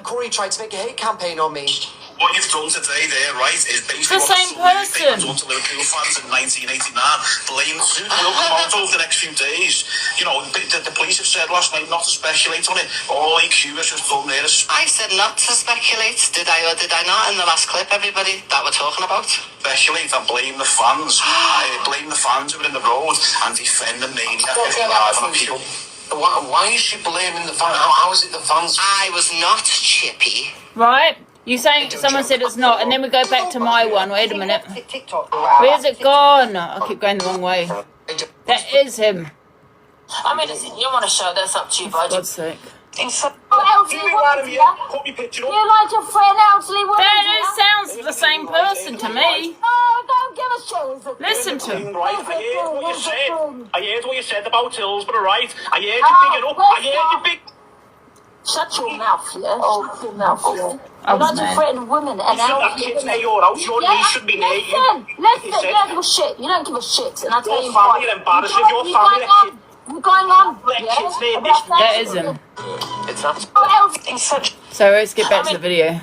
Corey tried to make a hate campaign on me. What you've done today there, right, is basically the same person done to Liverpool fans in 1989. Blame suit will come out over the next few days. You know, the police have said last night not to speculate on it. All EQ has just done there. I said not to speculate. Did I or did I not in the last clip, everybody, that we're talking about? Speculate and blame the fans. Blame the fans who were in the road and defend the maniac. Why is she blaming the fans? How is it the fans? I was not chippy. right. You saying someone said it's not, and then we go back to my one. Wait a minute. Where's it gone? I keep going the wrong way. That is him. I mean, listen, you want to show that's up to you, For but God's sake. elderly Put me picture up. You like to friend elderly women? That sounds the same person to me. Oh, don't give a shit. Listen to him. Right, I heard what you said. I heard what you said about Hillsborough, right? I heard you big it up. I heard you big. Shut your mouth, yeah? Shut your mouth, yeah? I You was like to mad. threaten women and That elderly kid's near women. your house. Your niece should be near you. Listen, you don't give a shit. You don't give a shit. And I tell Your you family are embarrassed with your family. That kid. You're going on. That kid's near About this. That is him. It's not. So let's get back to the video.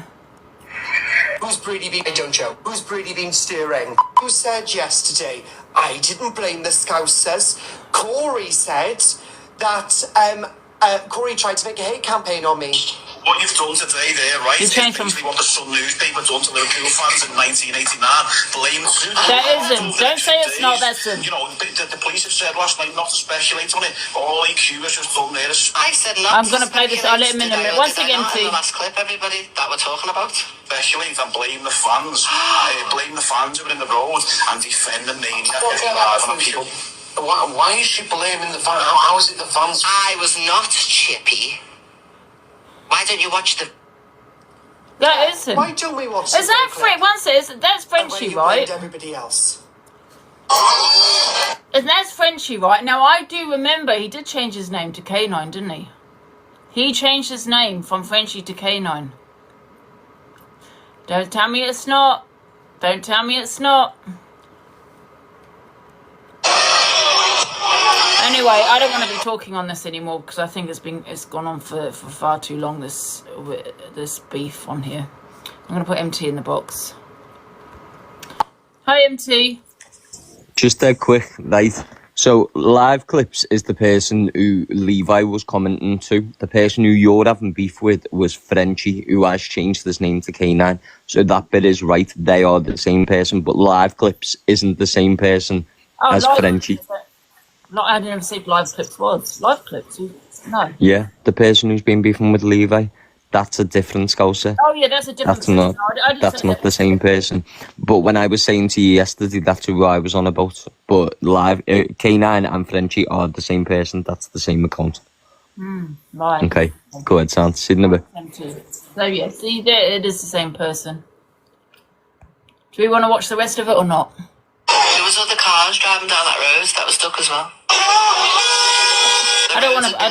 Who's Brady been? I don't know. Who's Brady been steering? Who said yesterday? I didn't blame the Scousers. Corey said that Corey tried to make a hate campaign on me. What you've done today there, right, You is changed basically what the Sun newspaper done to Liverpool fans in 1989. Blame suit. That is him. Don't say it's not, that's him. You know, the police have said last night not to speculate on it. All EQ has just done there. I said not I'm to going to play this. I'll let him in a minute. Once again, in the T. last clip, everybody, that we're talking about. Speculate and blame the fans. Blame the fans who were in the road and defend the maniac. Why is she blaming the fans? How is it the fans? I was not chippy. Why don't you watch the... That is him. Why don't we watch? Is that French? One says that's Frenchy, right? Everybody else. And that's Frenchy, right? Now I do remember he did change his name to K9, didn't he? He changed his name from Frenchy to K9. Don't tell me it's not. Don't tell me it's not. Anyway, I don't want to be talking on this anymore because I think it's gone on for far too long. This beef on here. I'm going to put MT in the box. Hi MT. Just quick, right? So live clips is the person who Levi was commenting to. The person who you're having beef with was Frenchie, who has changed his name to K9. So that bit is right. They are the same person, but live clips isn't the same person as Frenchie. I didn't see live clips was. Live clips? No. Yeah, the person who's been beefing with Levi, that's a different Scouser. Oh yeah, that's a different That's not, that's not the same person. But when I was saying to you yesterday, that's who I was on about. But live, K9 and Frenchie are the same person. That's the same account. Right. Okay, go ahead, Sam. See you in a bit. MT. So yeah, see there, it is the same person. Do we want to watch the rest of it or not? There was other cars driving down that road that was stuck as well. I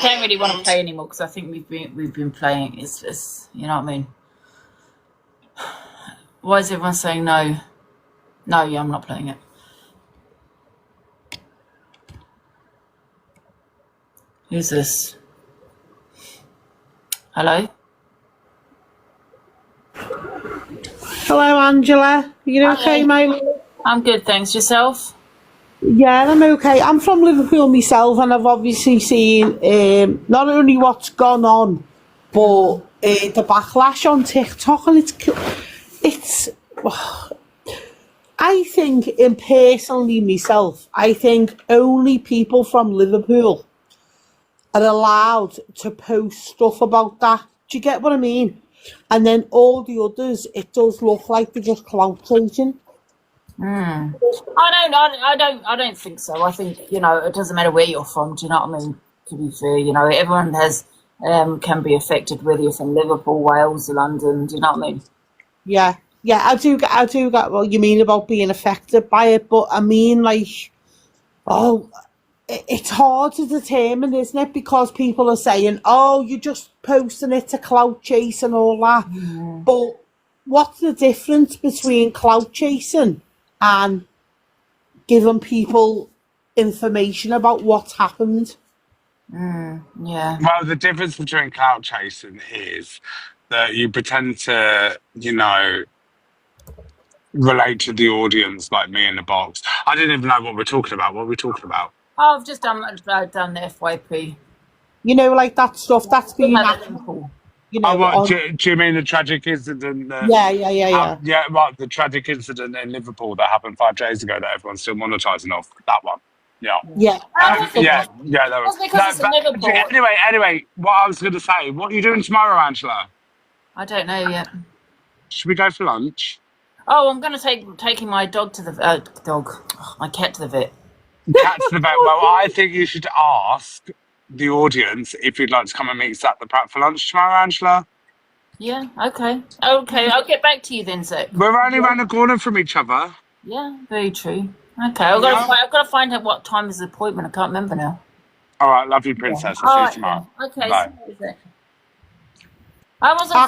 don't really want to play anymore because I think we've been playing. It's you know what I mean. Why is everyone saying no? No, yeah, I'm not playing it. Who's this? Hello? Hello, Angela. You okay, mate? I'm good, thanks. Yourself? Yeah, I'm okay. I'm from Liverpool myself, and I've obviously seen not only what's gone on, but the backlash on TikTok, and it's. I think, personally myself, I think only people from Liverpool are allowed to post stuff about that. Do you get what I mean? And then all the others, it does look like they're just clout chasing. I don't think so. I think, you know, it doesn't matter where you're from. Do you know what I mean? To be fair, you know, everyone has can be affected, whether you're from Liverpool, Wales, London. Do you know what I mean? Yeah, I do get what you mean about being affected by it, but I mean, like, it's hard to determine, isn't it? Because people are saying, "Oh, you're just posting it to clout chase and all that." But what's the difference between clout chasing and giving people information about what's happened? Yeah. Well, the difference between clout chasing is that you pretend to, relate to the audience like me in the box. I didn't even know what we're talking about. What are we talking about? Oh, I've just done the FYP. You know, like that stuff that's being About happened, Liverpool. you know. Oh, what, On, do you mean the tragic incident? yeah. Yeah, right, the tragic incident in Liverpool that happened 5 days ago that everyone's still monetising off. That one. Yeah. Yeah. Yeah, that That's was. because it's in Liverpool. Anyway, what I was going to say, what are you doing tomorrow, Angela? I don't know yet. Should we go for lunch? Oh, I'm going to taking my dog to the my cat to the vet. Cat to the vet. Well, I think you should ask the audience if you'd like to come and meet Zac DaBrat for lunch tomorrow, Angela. Yeah. Okay. I'll get back to you then, Zac. We're only around the corner from each other. Yeah. Very true. Okay. I've got to find out what time is the appointment. I can't remember now. All right, love you, princess. I'll see you tomorrow. Okay. Bye. I wasn't.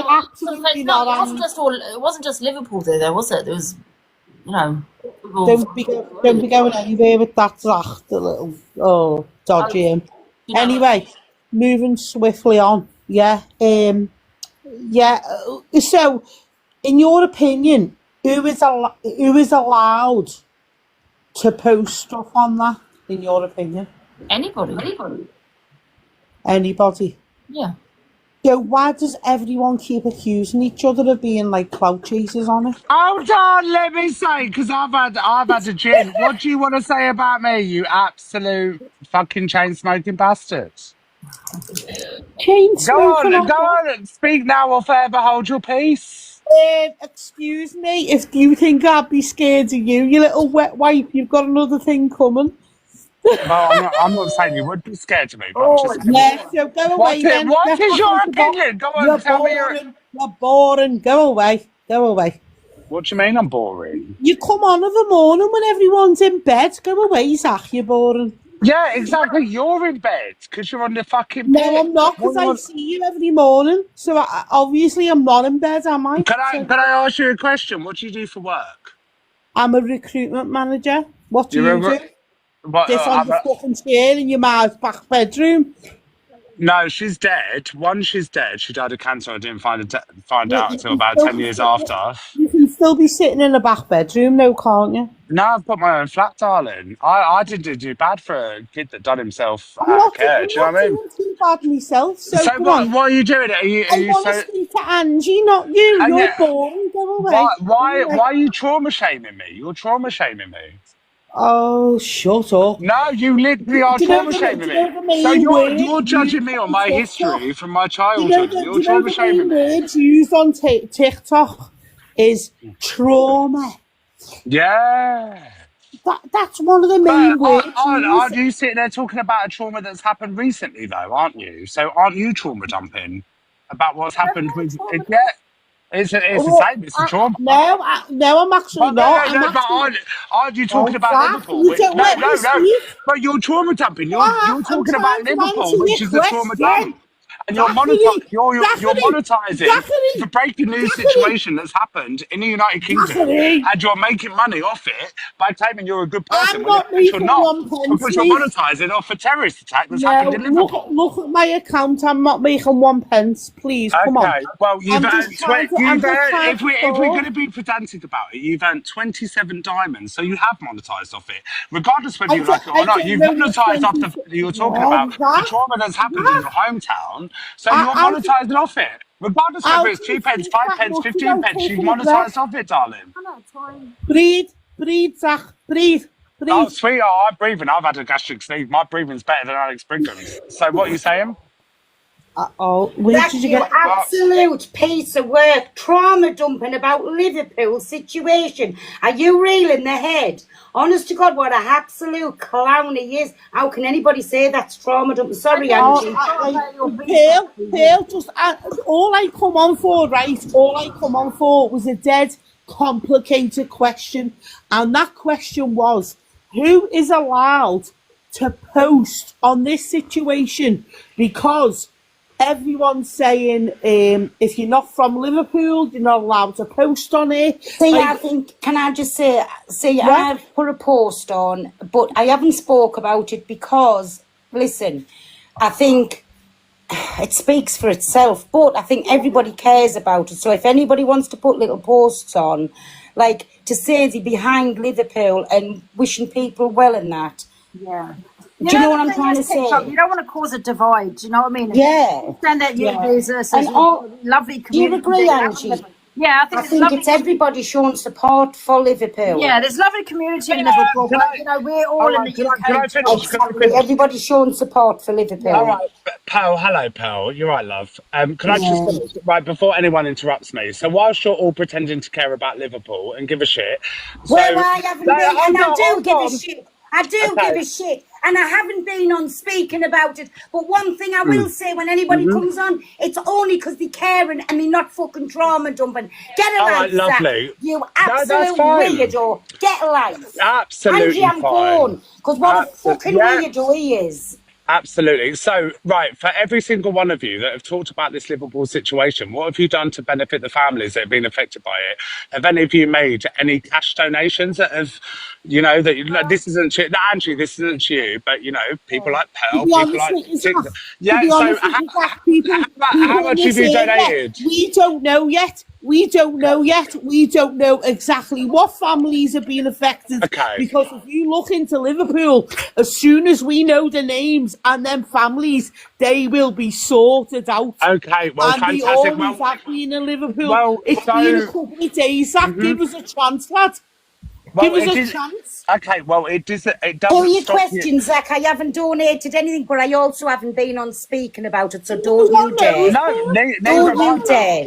Absolutely not. It wasn't just Liverpool there, was it? There was, Don't be going anywhere with that Zac, the little dodgy him. Anyway, moving swiftly on. Yeah. So, in your opinion, who is allowed to post stuff on that? In your opinion, Anybody. Yeah. So why does everyone keep accusing each other of being like clout chasers on it? Hold on, let me say, because I've had a gin. What do you want to say about me, you absolute fucking chain smoking bastards? Chain smoking. Go on, speak now or forever hold your peace. Excuse me, if you think I'd be scared of you, you little wet wipe, you've got another thing coming. Well, I'm not saying you would be scared of me, but I'm just saying. Yeah, so go away then. What is your opinion? Go on, tell me your... You're boring. Go away. What do you mean I'm boring? You come on in the morning when everyone's in bed. Go away, Zac, you're boring. Yeah, exactly. You're in bed because you're on the fucking bed. No, I'm not, because I see you every morning. So obviously I'm not in bed, am I? Can I ask you a question? What do you do for work? I'm a recruitment manager. What do you do? What, This on the fucking chair in your mom's back bedroom. No, she's dead. She's dead. She died of cancer. I didn't find out until about 10 years after. You can still be sitting in the back bedroom, though, can't you? No, I've got my own flat, darling. I didn't do bad for a kid that done himself out of care. Do you know what I mean? I'm not doing too bad myself. So what are you doing? I want to speak to Angie, not you. You're boring. Go away. Why are you trauma shaming me? You're trauma shaming me. Oh, shut up. No, you literally are trauma shaming me. So you're judging me on my history from my childhood. You're trauma shaming me. The words used on TikTok is trauma. Yeah. That's one of the main words. Aren't you sitting there talking about a trauma that's happened recently, though, aren't you? So aren't you trauma dumping about what's happened with it? Yeah. It's the same. It's a trauma. No, I'm actually not. But aren't you talking about Liverpool? No. But you're trauma dumping. You're talking about Liverpool, which is a trauma dump. And you're monetizing the breaking news situation that's happened in the United Kingdom, and you're making money off it by claiming you're a good person. I'm not making one pence, because you're monetizing off a terrorist attack that's happened in Liverpool. Look at my account. I'm not making 1 pence. Please, come on. Okay, well, if we're going to be pedantic about it, you've earned 27 diamonds, so you have monetized off it. Regardless whether you like it or not, you've monetized off the fact that you're talking about the trauma that's happened in your hometown. So you're monetizing off it. Regardless whether it's 2 pence, 5 pence, 15 pence, you've monetized off it, darling. Breathe, Zac, breathe. Oh, sweetheart, I'm breathing. I've had a gastric sleeve. My breathing's better than Alex Brigham's. So what are you saying? Where did you get absolute piece of work, trauma dumping about Liverpool situation. Are you reeling the head? Honest to God, what a absolute clown he is. How can anybody say that's trauma dumping? Sorry, Angie. Pearl, just all I come on for, right? All I come on for was a dead complicated question, and that question was, who is allowed to post on this situation? Because everyone's saying if you're not from Liverpool, you're not allowed to post on it. See, I think, can I just say, I've put a post on, but I haven't spoke about it because, listen, I think it speaks for itself. But I think everybody cares about it. So if anybody wants to put little posts on, like to say they're behind Liverpool and wishing people well in that. Yeah. Do you know what I'm trying to say? You don't want to cause a divide. Do you know what I mean? Yeah. Understand that there's a lovely community. Do you agree, Angie? Yeah, I think it's everybody showing support for Liverpool. Yeah, there's lovely community in Liverpool. But, you know, we're all in the UK. Exactly. Everybody's showing support for Liverpool. All right, Pearl. Hello, Pearl. You're right, love. Can I just finish, right before anyone interrupts me? So whilst you're all pretending to care about Liverpool and give a shit, well, I haven't been, and I do give a shit. I do give a shit, and I haven't been on speaking about it. But one thing I will say, when anybody comes on, it's only because they're caring and they're not fucking trauma dumping. Get a life, lovely. Zach. You absolute weirdo. Get a life. Absolutely Angie, I'm gone. Because what a fucking weirdo he is. Absolutely. So, right, for every single one of you that have talked about this Liverpool situation, what have you done to benefit the families that have been affected by it? Have any of you made any cash donations that have, you know, that this isn't you, Angie, this isn't you, but, you know, people like Pearl, people like... Yeah, so how much have you donated? We don't know yet. We don't know yet. We don't know exactly what families are being affected. Okay. Because if you look into Liverpool, as soon as we know the names and then families, they will be sorted out. Okay, well, and fantastic. they always have been in Liverpool. Well, it's been a couple of days, Zach. Give us a chance, lad. Give us a chance. Okay, well, it doesn't All your questions, Zach. I haven't donated anything, but I also haven't been on speaking about it, so don't you dare. No, don't you dare.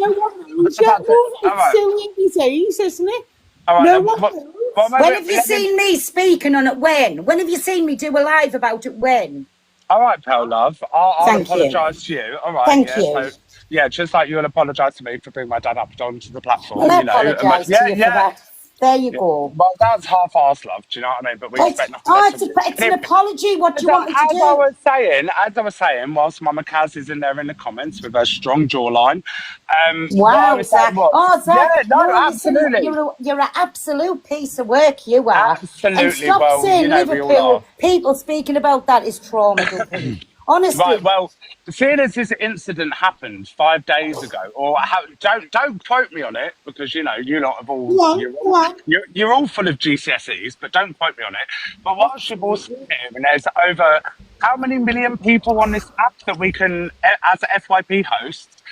It's still in these days, isn't it? All right, no one knows. When have you seen me speaking on it? When have you seen me do a live about it? When? All right, Pearl, love. I'll apologise to you. All right. Thank you. So, yeah, just like you'll apologise to me for bringing my dad up onto the platform. Well, I apologise to you for that. There you go. Well, that's half-assed, love. Do you know what I mean? But we expect nothing. It's an apology. What do you want me to do? As I was saying, whilst Mama Kaz is in there in the comments with her strong jawline. Wow, Zach. Oh, Zach. Yeah, no, absolutely. You're an absolute piece of work, you are. Absolutely. And stop saying Liverpool. People speaking about that is trauma dumping. Honestly. Right, well, seeing as this incident happened 5 days ago, or don't quote me on it, because, you know, you lot have all, you're all full of GCSEs, but don't quote me on it. But whilst you've all seen here, and there's over how many million people on this app that we can, as a FYP host,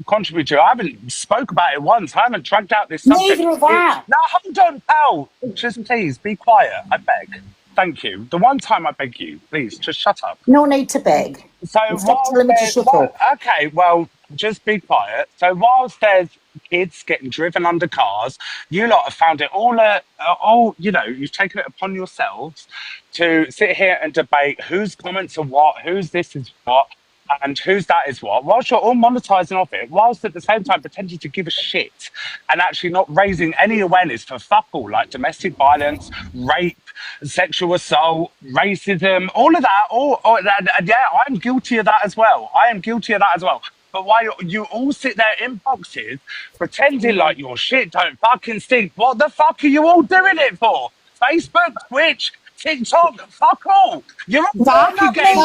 contribute to? I haven't spoke about it once. I haven't dragged out this subject. Neither have I. No, hold on, pal. Just please be quiet, I beg. Thank you. The one time I beg you, please, just shut up. No need to beg. So stop telling me to shut up. Okay, well, just be quiet. So whilst there's kids getting driven under cars, you lot have found it all, you know, you've taken it upon yourselves to sit here and debate whose comments are what, whose this is what, and whose that is what, whilst you're all monetising off it, whilst at the same time pretending to give a shit and actually not raising any awareness for fuck all, like domestic violence, rape, sexual assault, racism, all of that, yeah, I'm guilty of that as well. But while you all sit there in boxes pretending like your shit don't fucking stink, what the fuck are you all doing it for? Facebook, Twitch, TikTok, fuck all. You're all fucking getting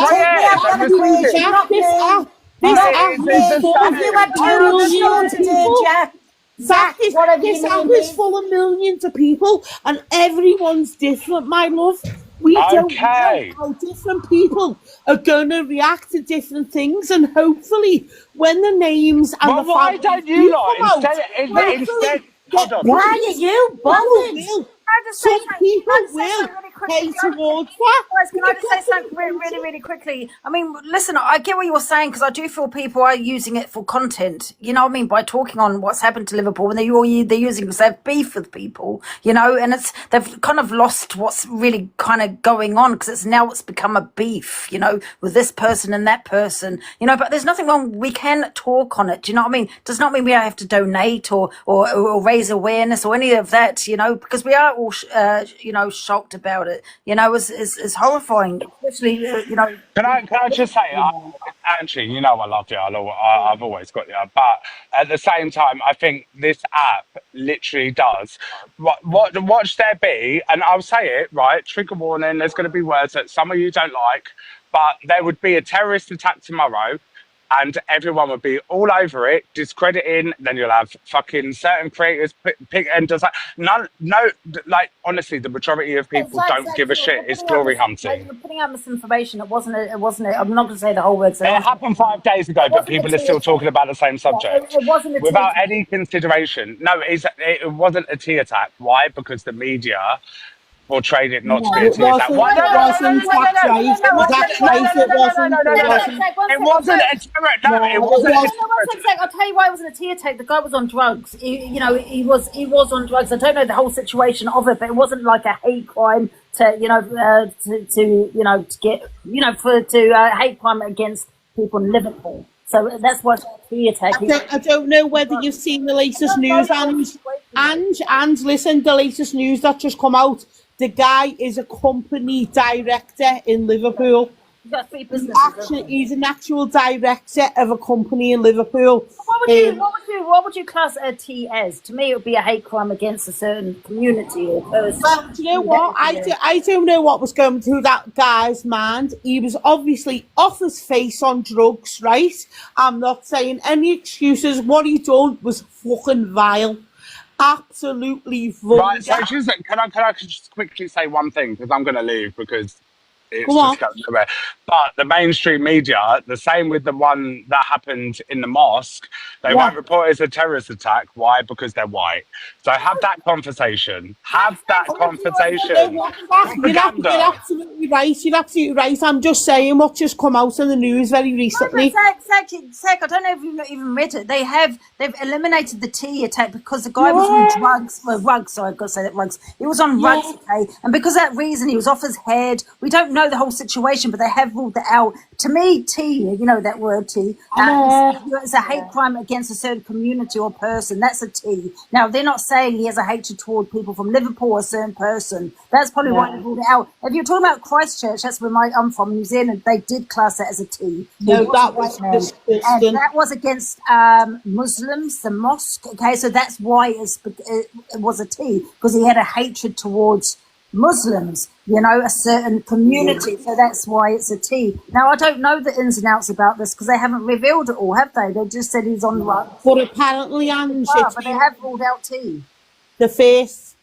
Zach, this app is full of millions of people and everyone's different, my love. We don't know how different people are going to react to different things, and hopefully when the names and the why don't you lot instead why are you bothered? Some people will pay towards that. Guys, can I just say something really quickly? I mean, listen, I get what you're saying, because I do feel people are using it for content, you know what I mean, by talking on what's happened to Liverpool, and they're using it because they have beef with people, you know, and they've kind of lost what's really kind of going on, because it's become a beef, you know, with this person and that person, you know, but there's nothing wrong. We can talk on it, do you know what I mean? Does not mean we have to donate or raise awareness or any of that, you know, because we are all you know, shocked about it, you know, is horrifying, especially you know. Can I just say, Angie, you know I love you, I've always got you, but at the same time I think this app literally does watch there be, and I'll say it, right, trigger warning, there's going to be words that some of you don't like, but there would be a terrorist attack tomorrow. and everyone would be all over it, discrediting. Then you'll have fucking certain creators pick and does that. Like honestly, the majority of people don't give a shit. It's glory hunting. You're putting out misinformation. It wasn't. I'm not going to say the whole word. It happened 5 days ago, but people are still talking about the same subject. It wasn't a without any consideration. No, it wasn't a tea attack. Why? Because the media portrayed it not to be a tea attack. It wasn't a terror. No, it wasn't. I'll tell you why it wasn't a tea attack. The guy was on drugs. He was on drugs. I don't know the whole situation of it, but it wasn't like a hate crime to hate crime against people in Liverpool. So that's what tea attack. I don't know whether you've seen the latest news, and listen, the latest news that just come out. The guy is a company director in Liverpool. He's got 3 businesses. He's an actual director of a company in Liverpool. What would you class a tea as? To me, it would be a hate crime against a certain community or person. Well, do you know what? I don't know what was going through that guy's mind. He was obviously off his face on drugs, right? I'm not saying any excuses. What he done was fucking vile. Absolutely vulgar. Right, so can I just quickly say one thing, because I'm going to leave because it's just going nowhere. But the mainstream media, the same with the one that happened in the mosque, they won't report it as a terrorist attack. Why? Because they're white. So have that conversation. Have that conversation. You're absolutely right. You're absolutely right. I'm just saying what just come out in the news very recently. Zach, I don't know if you've even read it. They've eliminated the tea attack because the guy was on drugs. Well, rugs. Sorry, I've got to say that rugs. He was on rugs, okay, and because of that reason, he was off his head. We don't know the whole situation, but they have ruled that out. To me, tea, you know that word tea, it's a hate crime against a certain community or person. That's a tea. Now, they're not saying he has a hatred toward people from Liverpool or a certain person. That's probably why they ruled it out. If you're talking about Christchurch, that's where I'm from, New Zealand, they did class that as a tea. No, that was disgusting. And that was against Muslims, the mosque, okay? So that's why it was a tea, because he had a hatred towards Muslims, you know, a certain community. So that's why it's a tea. Now, I don't know the ins and outs about this because they haven't revealed it all, have they? They just said he's on the run. But apparently, Ange, but they have ruled out tea. The first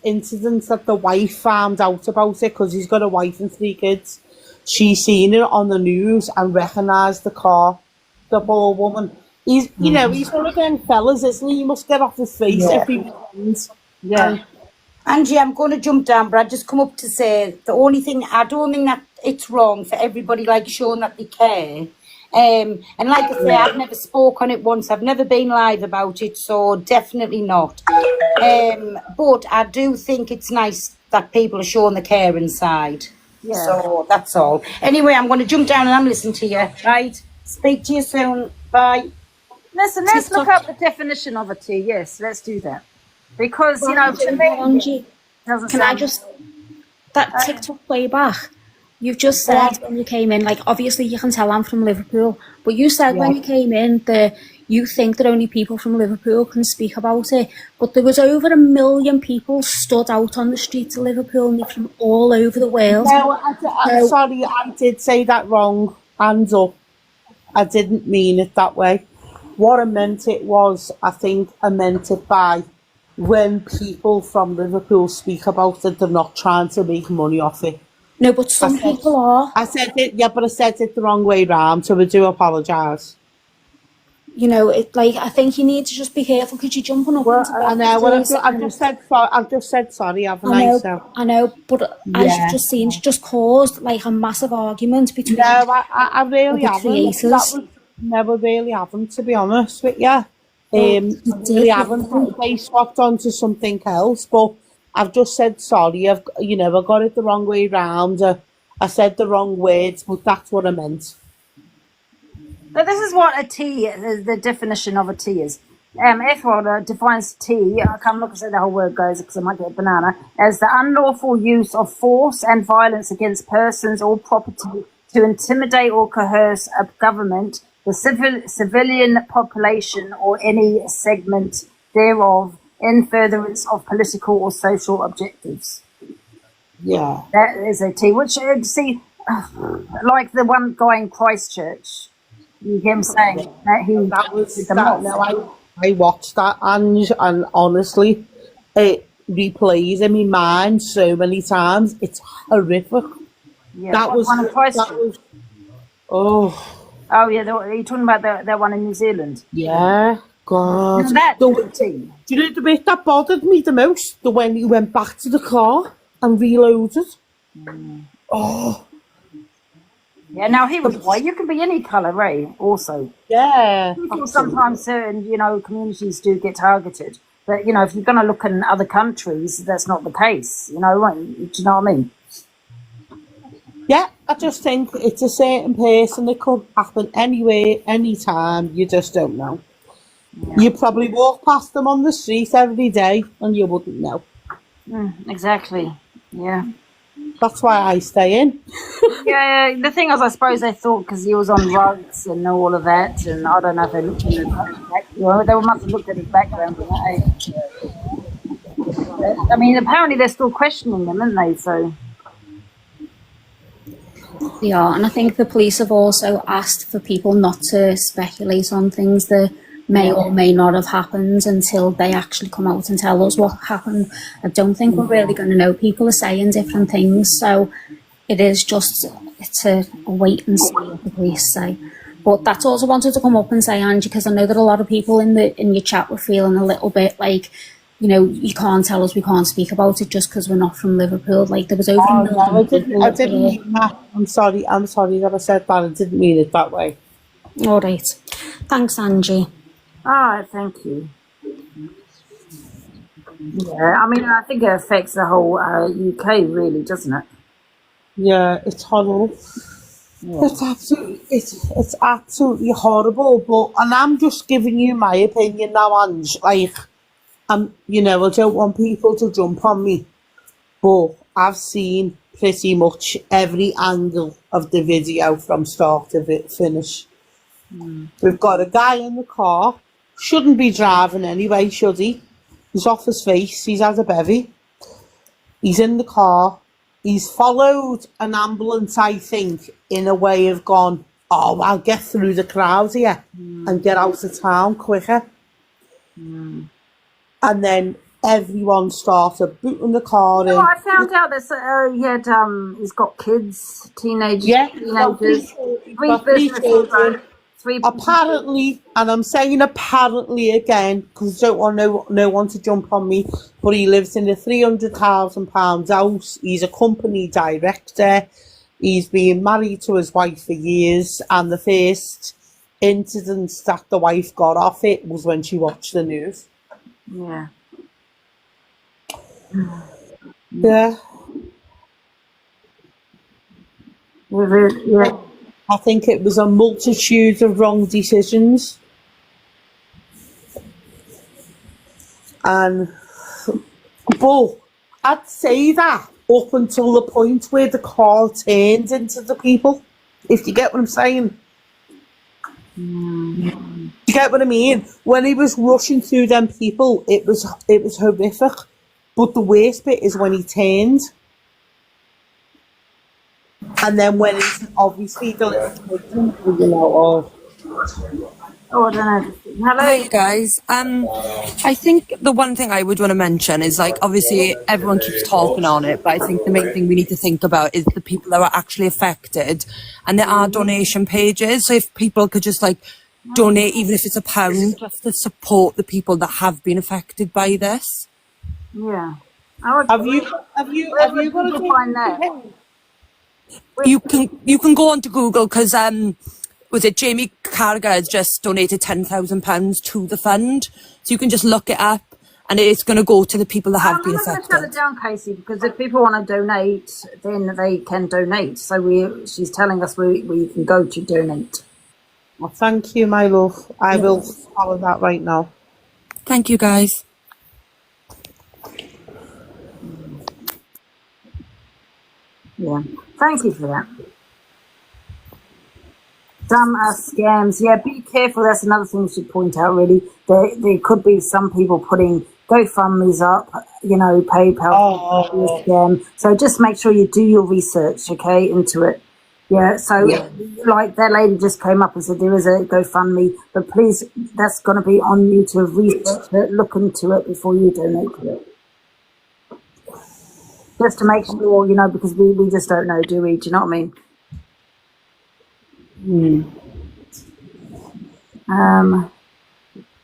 incident that the wife found out about it, because he's got a wife and 3 kids, she seen it on the news and recognised the car, the poor woman. He's, you know, he's one of them fellas, isn't he? He must get off his face if he wins. Yeah. Angie, I'm going to jump down, but I just come up to say the only thing, I don't think that it's wrong for everybody, like, showing that they care. And like I say, I've never spoke on it once. I've never been live about it, so definitely not. But I do think it's nice that people are showing the care inside. Yeah. So that's all. Anyway, I'm going to jump down and I'm listening to you, right? Speak to you soon. Bye. Listen, let's look up the definition of a tea. Yes, let's do that. Because, you know, to me, Angie, can I just, that TikTok playback, you've just said when you came in, like, obviously you can tell I'm from Liverpool, but you said when you came in that you think that only people from Liverpool can speak about it, but there was over 1 million people stood out on the streets of Liverpool and they're from all over the world. No, I'm sorry, I did say that wrong. Hands up. I didn't mean it that way. What I meant it was, I think I meant it by when people from Liverpool speak about it, they're not trying to make money off it. No, but some people are. I said it, but I said it the wrong way round, so I do apologise. You know, it like I think you need to just be careful because you're jumping up into I know. Well, I've just said sorry, haven't I? I know, but as you've just seen, it's just caused like a massive argument between. No, I really haven't. Never really haven't, to be honest with you. Really haven't. They swapped onto something else, but I've just said sorry. I got it the wrong way round. I said the wrong words, but that's what I meant. But this is what a tea is, the definition of a tea is. Ethel defines tea, I can't look and say the whole word goes because I might get a banana, as the unlawful use of force and violence against persons or property to intimidate or coerce a government, the civilian population or any segment thereof in furtherance of political or social objectives. Yeah. That is a tea, which, see, like the one guy in Christchurch, You hear him saying that he That was did the that. most. No, I watched that, and honestly, it replays in my mind so many times. It's horrific. Yeah, That was one in Christ that Street. was. Oh Oh yeah, you're talking about that one in New Zealand. yeah, God. Now that The, routine. do you know the bit that bothered me the most? The when he went back to the car and reloaded. Oh Yeah, now he was white. You can be any colour, Ray. Also, yeah. people sometimes certain communities do get targeted, but if you're going to look in other countries, that's not the case. Do you know what I mean? Yeah, I just think it's a certain person. It could happen anywhere, anytime. You just don't know. You probably walk past them on the street every day and you wouldn't know. Exactly. Yeah. That's why I stay in. Yeah. The thing is, I suppose they thought because he was on drugs and all of that, and I don't know if they looked at his back. They must have looked at his background. I mean, apparently they're still questioning him, aren't they? So. They are, and I think the police have also asked for people not to speculate on things that may or may not have happened until they actually come out and tell us what happened. I don't think we're really going to know. People are saying different things, so it's a wait and see what the police say. But that's also wanted to come up and say, Angie, because I know that a lot of people in your chat were feeling a little bit like, you can't tell us, we can't speak about it just because we're not from Liverpool. Like there was over. I didn't mean that. I'm sorry that I said that. I didn't mean it that way. All right. Thanks, Angie. All right, thank you. Yeah, I mean, I think it affects the whole UK, really, doesn't it? Yeah, it's horrible. Yeah. It's absolutely horrible. And I'm just giving you my opinion now, Ange. Like, I don't want people to jump on me, but I've seen pretty much every angle of the video from start to finish. We've got a guy in the car, shouldn't be driving anyway, should he? He's off his face, he's had a bevy. He's in the car, he's followed an ambulance, I think, in a way of gone, I'll get through the crowd here and get out of town quicker. And then everyone started booting the car in. I found out that he's got kids, teenagers. Yeah, teenagers. Three children. Apparently, and I'm saying apparently again because I don't want no one to jump on me, but he lives in a £300,000 house. He's a company director. He's been married to his wife for years, and the first incident that the wife got off it was when she watched the news. Yeah. Yeah. Yeah. I think it was a multitude of wrong decisions. But I'd say that up until the point where the car turned into the people, if you get what I'm saying. You get what I mean? When he was rushing through them people, it was horrific. But the worst bit is when he turned. And then when it's obviously the little I don't know. Hello. Hi guys. I think the one thing I would want to mention is like obviously everyone keeps talking on it, but I think the main thing we need to think about is the people that are actually affected, and there are donation pages. So if people could just like donate, even if it's £1, just to support the people that have been affected by this. Yeah. Have you got to find that? You can go on to Google because was it Jamie Carragher has just donated £10,000 to the fund, so you can just look it up and it's going to go to the people that have been affected. I'm going to shut it down, Casey, because if people want to donate, then they can donate. So she's telling us we can go to donate. Well, thank you, my love. I will follow that right now. Thank you, guys. Yeah, thank you for that. Some scams. Yeah, be careful. That's another thing we should point out, really. There could be some people putting GoFundMe's up, PayPal scam. So just make sure you do your research, okay, into it. Yeah, so like that lady just came up and said there is a GoFundMe, but please, that's going to be on you to research it, look into it before you donate to it. Just to make sure, you know, because we just don't know, do we? Do you know what I mean?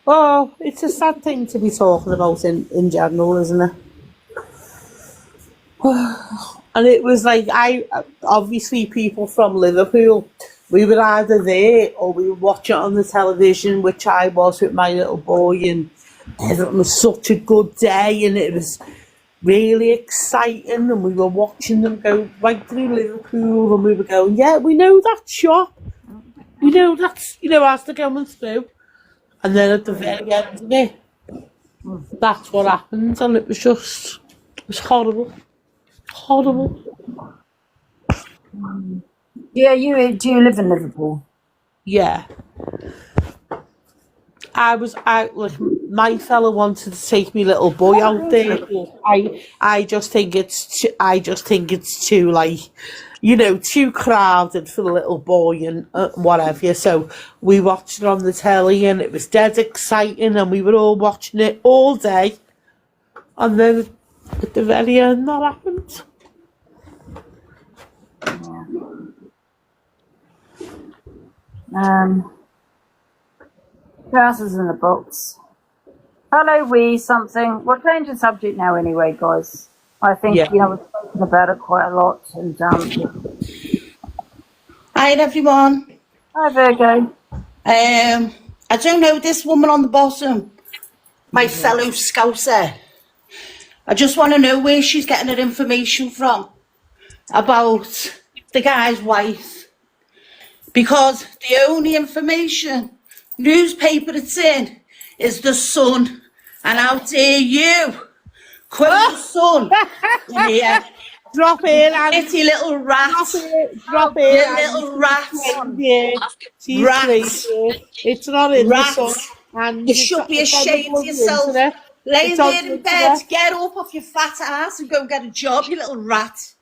Well, it's a sad thing to be talking about in general, isn't it? And it was like, obviously people from Liverpool, we were either there or we would watch it on the television, which I was with my little boy, and it was such a good day and it was really exciting, and we were watching them go right through Liverpool, and we were going, yeah, we know that shop. We know that's, you know, as they're going through. And then at the very end of it, that's what happened, and it was horrible. Horrible. Yeah, do you live in Liverpool? Yeah. I was out, like, my fella wanted to take me little boy out there, but I just think it's too, like, you know, too crowded for the little boy and whatever. So we watched it on the telly and it was dead exciting, and we were all watching it all day. And then at the very end, that happened. Who else is in the box? Hello, something. We'll change the subject now anyway, guys. I think, you know, we've spoken about it quite a lot. And Hi, everyone. Hi, Virgo. I don't know this woman on the bottom, my fellow Scouser. I just want to know where she's getting her information from about the guy's wife. Because the only information, newspaper it's in, is the Sun. And how dare you quote the Sun in here. Drop it, Dirty little rat. Drop it. You little rat. Yeah. Rat. It's not in the Sun. And you should be ashamed of yourself. Laying there in bed, get up off your fat ass and go and get a job, you little rat.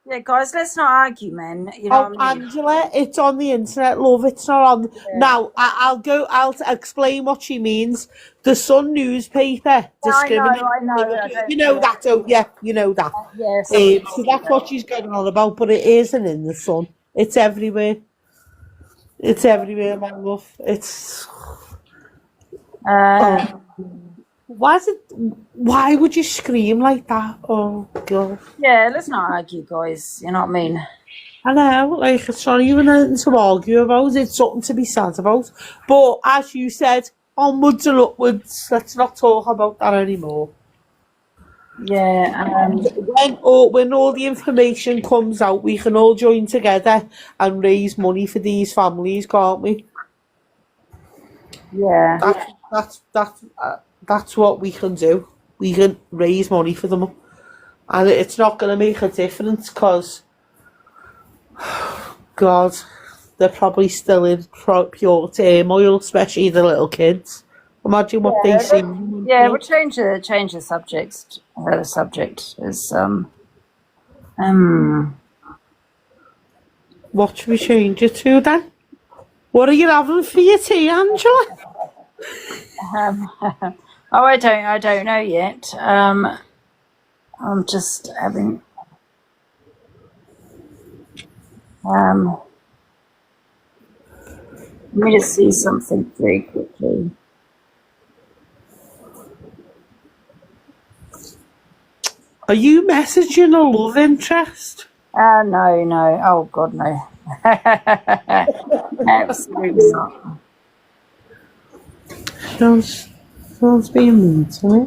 Yeah, guys, let's not argue, man. You know what I mean? Angela, it's on the internet, love. It's not on. Yeah. Now, I'll explain what she means. The Sun newspaper discriminates. I know. You know that, don't you? You know that. Yes. So that's what she's going on about, but it isn't in the Sun. It's everywhere. It's everywhere, my love. It's. Why would you scream like that? Oh, God. Yeah, let's not argue, guys. You know what I mean? I know, like, it's not even anything to argue about. It's something to be sad about. But, as you said, onwards and upwards. Let's not talk about that anymore. Yeah. When all the information comes out, we can all join together and raise money for these families, can't we? Yeah. That's what we can do. We can raise money for them. And it's not going to make a difference because, God, they're probably still in pure turmoil, especially the little kids. Imagine what they see. Yeah, we'll change the subject. The subject is What should we change it to then? What are you having for your tea, Angela? I don't know yet. I'm just having let me just see something very quickly. Are you messaging a love interest? No. Oh God, no. Absolutely not. Sounds being mean to me.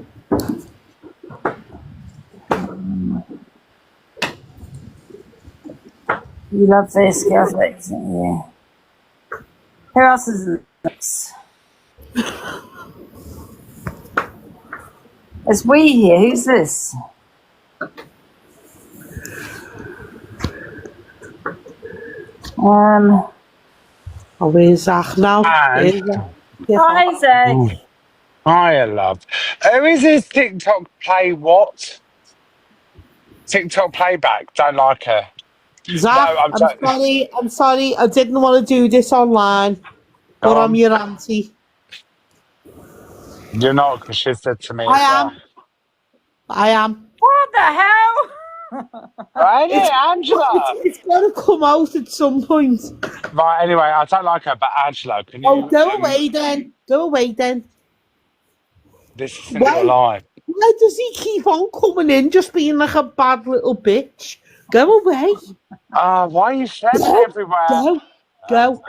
You love this, girls, yeah. Who else is in this? It's we here. Who's this? Where's Zac now? Hi, Zac. Hiya, love. Who is this TikTok play what? TikTok playback. Don't like her. Zach, No, I'm sorry. I didn't want to do this online, but I'm your auntie. You're not, because she said to me I as well. am. What the hell? Right, Angela. It's got to come out at some point. Right, anyway, I don't like her, but Angela, can you... Oh, go away then. Go away then. This isn't your life. Why does he keep on coming in just being like a bad little bitch? Go away. Why are you sending everywhere? Go.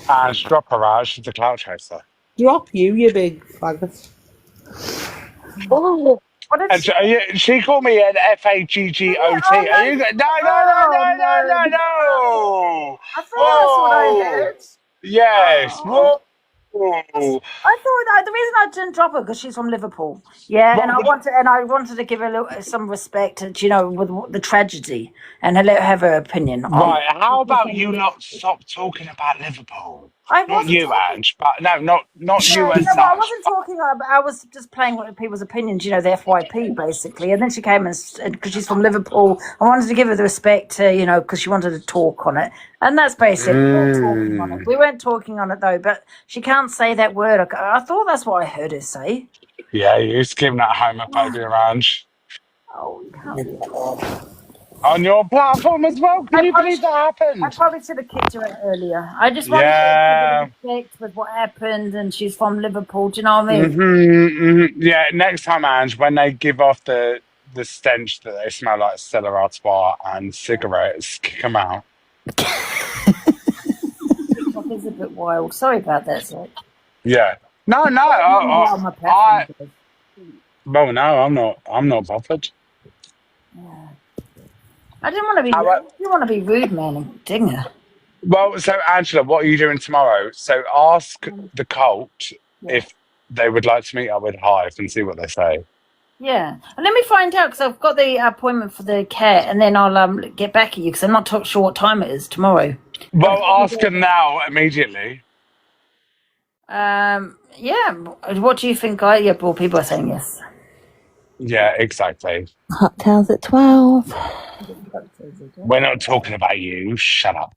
And drop her out. She's a clout chaser. Drop you big faggot. Oh. And she called me an FAGGOT. Are you? No. I thought that's what I heard. Yes. Whoa. I thought the reason I didn't drop her because she's from Liverpool. Yeah, and I wanted to give her some respect, with the tragedy, and let her have her opinion. Right. How about you not stop talking about Liverpool? Not you, Ange, but not you as such. I wasn't talking. I was just playing with people's opinions. The FYP basically, and then she came and because she's from Liverpool, I wanted to give her the respect, because she wanted to talk on it, and that's basically talking on it. We weren't talking on it though, but she can't say that word. I thought that's what I heard her say. Yeah, you're giving that homophobia, Ange. Oh, you can't do that. On your platform as well? Can you believe that happened? I probably should have kicked her out earlier. I just wanted to give her respect with what happened, and she's from Liverpool. Do you know what I mean? Yeah, next time, Ange, when they give off the stench that they smell like Stella Artois and cigarettes, kick them out. It's a bit wild. Sorry about that, Zach. Yeah. No. Well, no, I'm not bothered. Yeah. I didn't want to be. You want to be rude, man, and dinger. Well, so Angela, what are you doing tomorrow? So ask the cult if they would like to meet up with Hive and see what they say. Yeah, and let me find out because I've got the appointment for the cat, and then I'll get back at you because I'm not sure what time it is tomorrow. Well, ask them now immediately. Yeah. What do you think? Well, people are saying yes. Yeah, exactly. Cocktails at 12. We're not talking about you. Shut up.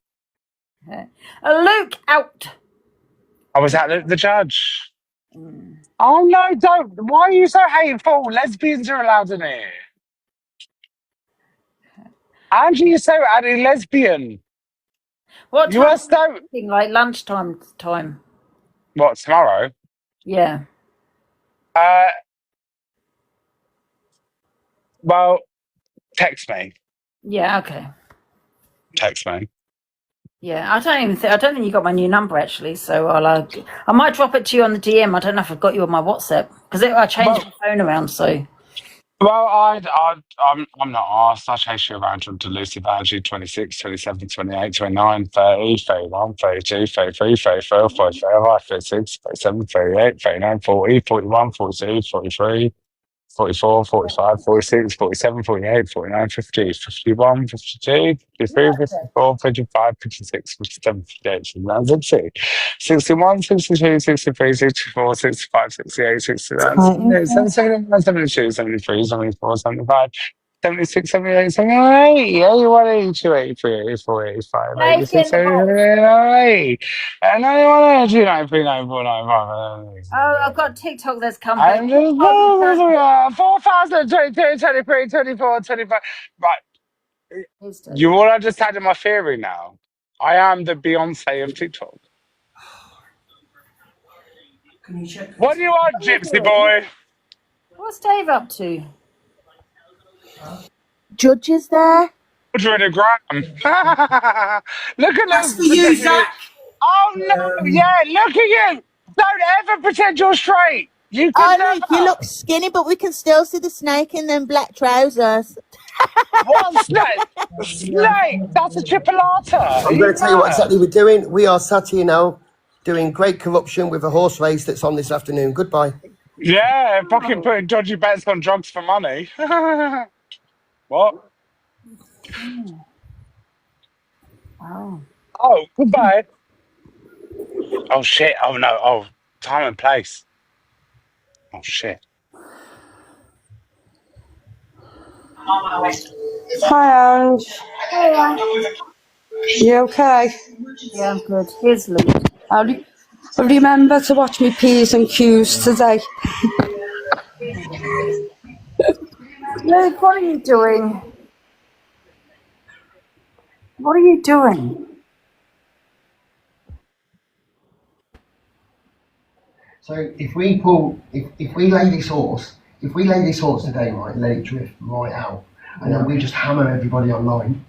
Luke, out. I was at the judge. Oh, no, don't. Why are you so hateful? Lesbians are allowed in here. Angie, you're so anti-lesbian. What you are so... Like lunchtime time. What, tomorrow? Yeah. Well, text me. Yeah, okay. Text me. Yeah, I don't think you got my new number actually, so I might drop it to you on the DM. I don't know if I've got you on my WhatsApp because I changed my phone around. So. Well, I'm not asked. I chase you around on Delusive Angie 26, 27, 28, 29, 30, 31, 32, 33, 34, 45, 36, 37, 38, 39, 40, 41, 42, 43, 44, 45, 46, 47, 48, 49, 50, 51, 52, 53, 54, 55, 56, 57, 58, 59, 60, 61, 62, 63, 64, 65, 68, 69, 70, 71, 72, 73, 74, 75, 76, 78, 79, 80, 81, 82, 83, 84, 85, 86, 87, 88, 91, 92, 93, 94, 95. Oh, I've got TikTok that's come back. 4,000, 22, 23, 24, 25. Right. You all understand my theory now. I am the Beyonce of TikTok. Can you check? What do you want, Gypsy boy? What's Dave up to? Judge is there. 100 gram. Look at That's for you, Zach. Oh no! Yeah, look at you. Don't ever pretend you're straight. You can never. Look, you look skinny, but we can still see the snake in them black trousers. What snake? Snake? That's a chipolata. I'm going to tell you what exactly we're doing. We are sat here now doing great corruption with a horse race that's on this afternoon. Goodbye. Yeah, fucking putting dodgy bets on drugs for money. What? Wow. Oh, goodbye. Oh, shit. Oh, no. Oh, time and place. Oh, shit. Hi, Ange. Hiya. You okay? Yeah, I'm good. Here's Luke. Remember to watch me P's and Q's today. Luke, what are you doing? What are you doing? So if we lay this horse today, right, and let it drift right out, and then we just hammer everybody online,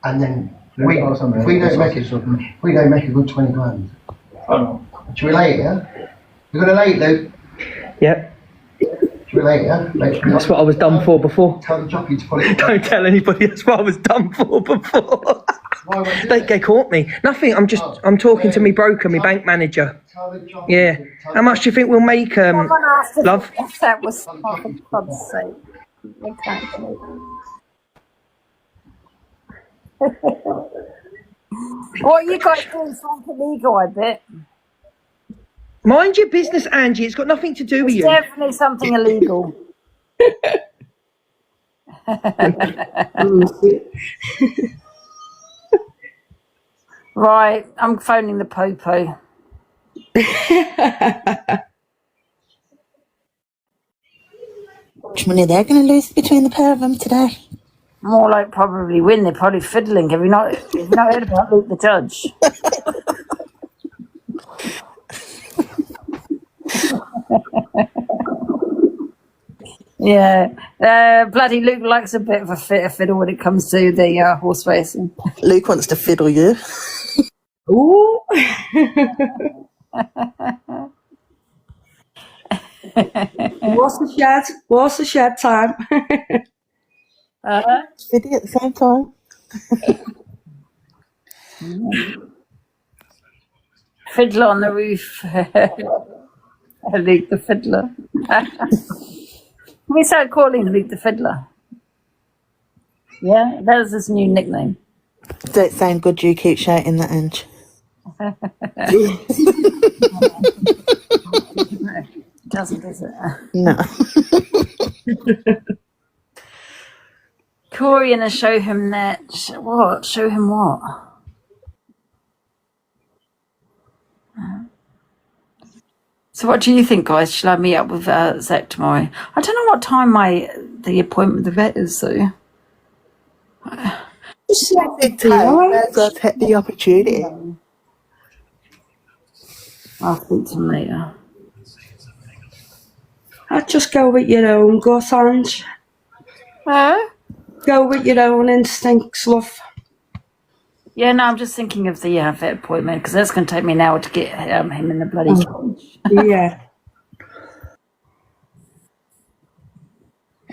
and then if we don't make a good 20 grand. Should we lay it, yeah? You're gonna lay it, Luke? Yep. Should we lay it, yeah? That's what I was done for before. Tell the jockey to pull it. Don't tell anybody that's what I was done for before. They caught me. Nothing, I'm talking to me broker, my bank manager. Yeah. How much do you think we'll make, love? If that was for God's sake. Exactly. What are you guys doing? Something illegal, I bet. Mind your business, Angie. It's got nothing to do with you. Definitely something illegal. Right, I'm phoning the popo. Which money they're going to lose between the pair of them today? More like probably win. They're probably fiddling. Have you not heard about Luke the Judge? Yeah, bloody Luke likes a bit of a fiddle when it comes to the horse racing. Luke wants to fiddle you. Ooh. What's the shed time? Fiddle at the same time. Fiddler on the roof. Luke the Fiddler. Can we start calling Luke the Fiddler? Yeah, that is his new nickname. Don't sound good, you keep shouting that, Ange. Doesn't, does it? No. Corey and show him that. What? Show him what? So what do you think, guys? Shall I meet up with Zac tomorrow? I don't know what time the appointment with the vet is, though. Go take the opportunity. I'll speak to him later. I'd just go with your own gut, Ange. Go with your own instincts, love. Yeah, no, I'm just thinking of the vet appointment because that's going to take me an hour to get him in the bloody cage. Yeah.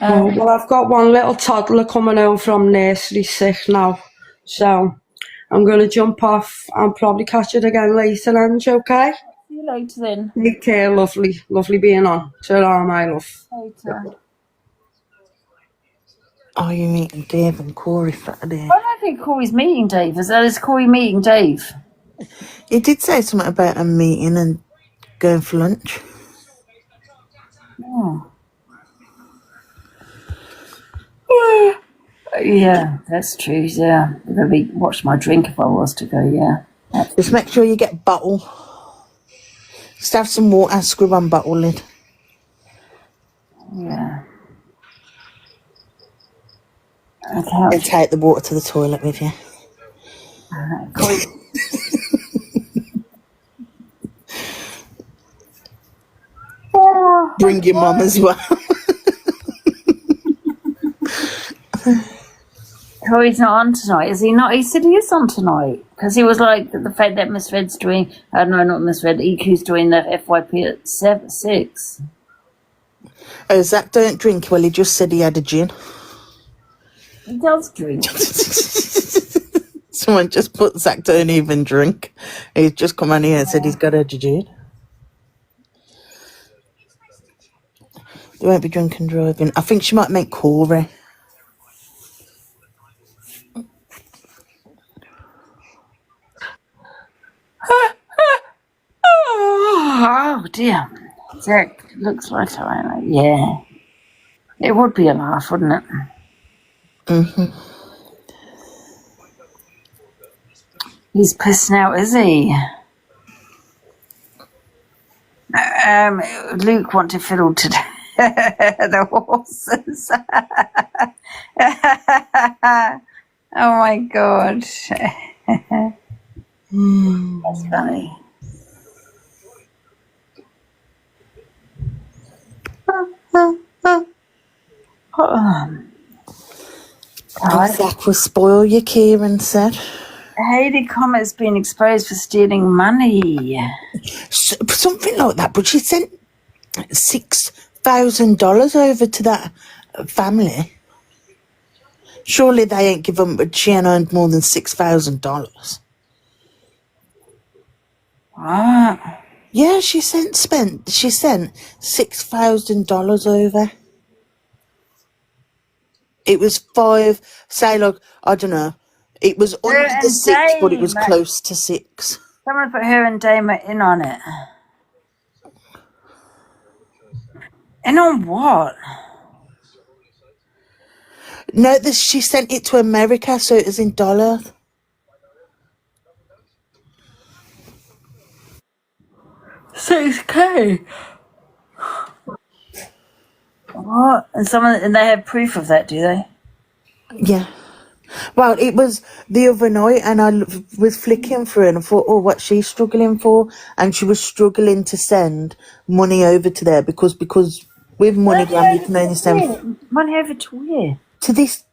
Well, I've got one little toddler coming home from nursery sick now, so I'm going to jump off and probably catch it again later, Ange, okay? See you later then. Take care, lovely. Lovely being on. Ta-ra, my love. Later. Are you meeting Dave and Corey Saturday? I don't think Corey's meeting Dave. Is Corey meeting Dave? He did say something about a meeting and going for lunch. Oh. Yeah, that's true. Yeah, maybe watch my drink if I was to go. Yeah. Just make sure you get a bottle. Just have some water, screw on bottle lid. Yeah. And take the water to the toilet with you. Bring your mum as well. Corey's not on tonight, is he not? He said he is on tonight because he was like the fact that Miss Red's doing. No, not Miss Red. EQ's doing the FYP at 6. Oh, Zac don't drink. Well, he just said he had a gin. He does drink. Someone just put Zac don't even drink. He's just come on here and said he's got a gin. They won't be drunk and driving. I think she might make Corey. Oh dear. Zac looks like yeah. It would be a laugh, wouldn't it? Mm-hmm. He's pissing out, is he? Luke want to fiddle to the horses. Oh my god. That's funny. Zach will spoil you, Kieran said. Hayley Comet's been exposed for stealing money. Something like that, but she sent $6,000 over to that family. Surely they ain't given, but she ain't earned more than $6,000. What? Yeah, she sent $6,000 over. It was I don't know. It was under the 6, but it was close to 6. Someone put her and Dame in on it. In on what? No, she sent it to America, so it was in dollars. $6,000. What? And they have proof of that, do they? Yeah. Well, it was the other night, and I was flicking through, and I thought, oh, what's she struggling for? And she was struggling to send money over to there because with MoneyGram you can only send money over to where? To these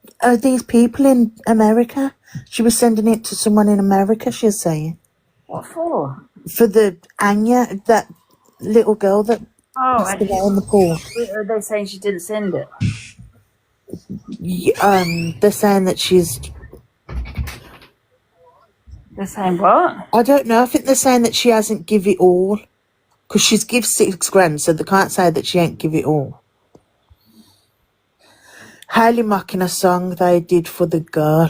people in America. She was sending it to someone in America. She was saying. What for? For the Anya, that little girl that passed away in the pool. Are they saying she didn't send it? They're saying that she's. They're saying what? I don't know. I think they're saying that she hasn't give it all, because she's give $6,000, so they can't say that she ain't give it all. Hayley mocking a song they did for the girl.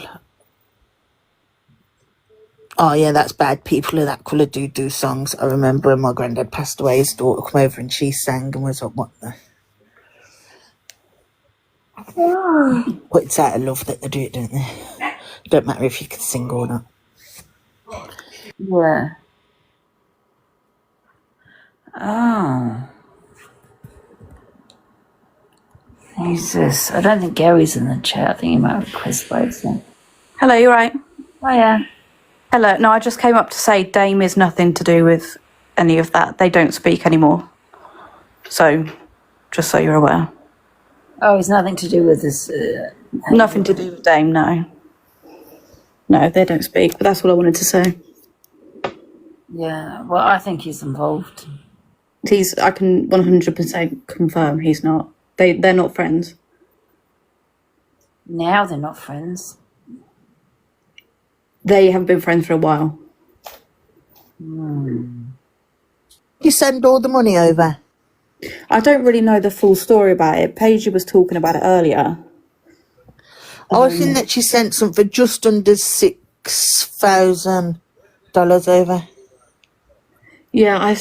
Oh yeah, that's bad. People of that colour do songs. I remember when my granddad passed away, his daughter came over and she sang and was like, what the. But it's out of love that they do it, don't they? Don't matter if you can sing or not. Yeah. Oh. Jesus. I don't think Gary's in the chat. I think he might request votes then. Hello, you right? Oh, yeah. Hello. No, I just came up to say Dame is nothing to do with any of that. They don't speak anymore. So, just so you're aware. Oh, it's nothing to do with this. Nothing to do with Dame, no. No, they don't speak, but that's what I wanted to say. Yeah, well, I think he's involved. I can 100% confirm he's not. They're not friends. Now they're not friends. They have been friends for a while. You send all the money over? I don't really know the full story about it. Paige was talking about it earlier. I think that she sent something just under $6,000 over. Yeah, I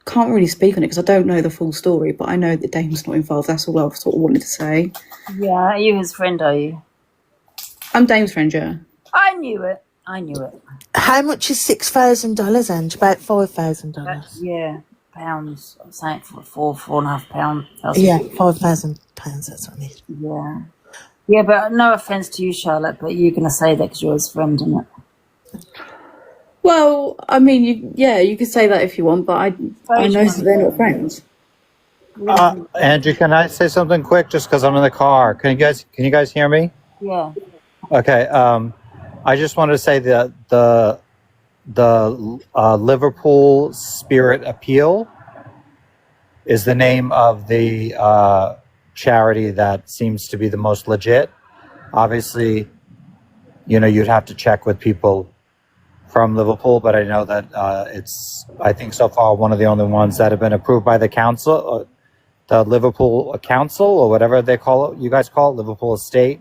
can't really speak on it because I don't know the full story, but I know that Dame's not involved. That's all I sort of wanted to say. Yeah, are you his friend, are you? I'm Dame's friend, yeah. I knew it. How much is $6,000, Ange? About $5,000. Yeah, pounds. I'm saying for £4.5 pounds. Yeah, £5,000. That's what I need. Yeah. Yeah, but no offence to you, Charlotte, but you're going to say that because you're his friend, isn't it? Well, I mean, you could say that if you want, but I know that they're not friends. Andrew, can I say something quick? Just because I'm in the car. Can you guys hear me? Yeah. Okay. I just wanted to say that the Liverpool Spirit Appeal is the name of the charity that seems to be the most legit. Obviously, you'd have to check with people from Liverpool, but I know that it's, I think so far, one of the only ones that have been approved by the council, the Liverpool Council, or whatever they call it, you guys call it, Liverpool Estate.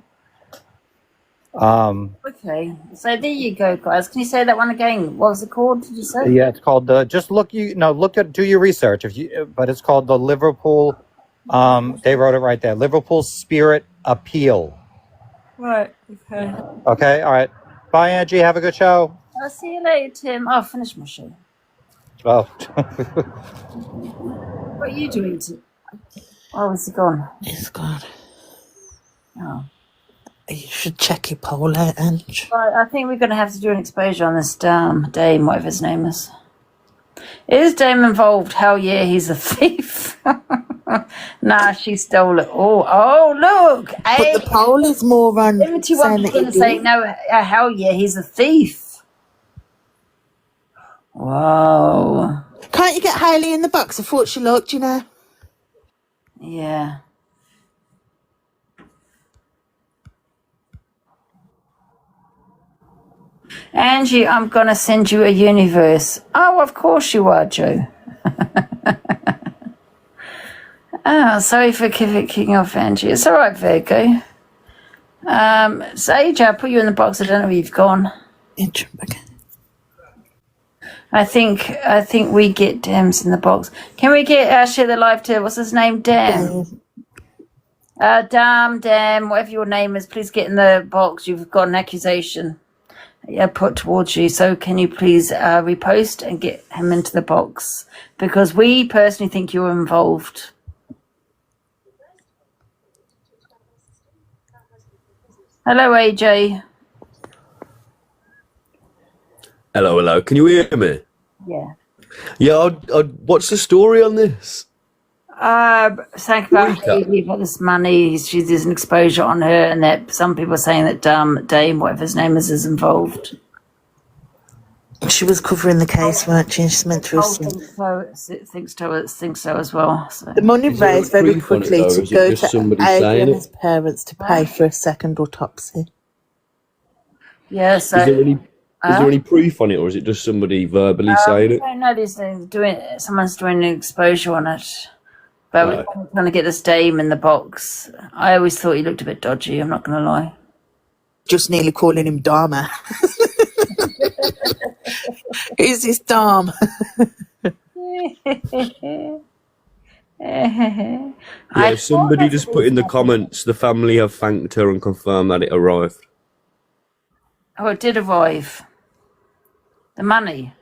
Okay, so there you go, guys. Can you say that one again? What was it called? Did you say? Yeah, it's called do your research but it's called the Liverpool. They wrote it right there, Liverpool Spirit Appeal. Right. Okay. Okay, all right. Bye, Angie. Have a good show. I'll see you later, Tim. I'll finish my show. Oh. What are you doing? Oh, is he gone? He's gone. Oh. You should check your poll out, Ange. Right, I think we're going to have to do an exposure on this Dame, whatever his name is. Is Dame involved? Hell yeah, he's a thief. Nah, she stole it all. Oh, look. But the poll is more on 71 people saying no, hell yeah, he's a thief. Whoa. Can't you get Hayley in the box? I thought she looked, you know. Yeah. Angie, I'm going to send you a universe. Oh, of course you are, Joe. Oh, sorry for kicking off, Angie. It's all right, Virgo. Sage, I'll put you in the box. I don't know where you've gone. I think we get Dams in the box. Can we get share the live to what's his name? Dam. Dam, whatever your name is, please get in the box. You've got an accusation put towards you. So can you please repost and get him into the box? Because we personally think you're involved. Hello, AJ. Hello. Can you hear me? Yeah. Yeah, what's the story on this? Think about Hayley, about this money. There's an exposure on her, and that some people are saying that Dame, whatever his name is involved. She was covering the case, weren't she? She's meant to have seen. Thinks so as well. So. The money raised very quickly to go to Adrian's parents to pay for a second autopsy. Yeah, so... Is there any proof on it, or is it just somebody verbally saying it? I don't know. Someone's doing an exposure on it. But we're trying to get this Dame in the box. I always thought he looked a bit dodgy, I'm not going to lie. Just nearly calling him Dharma. Who's this Dharma? Yeah, somebody just put in the comments, the family have thanked her and confirmed that it arrived. Oh, it did arrive. The money.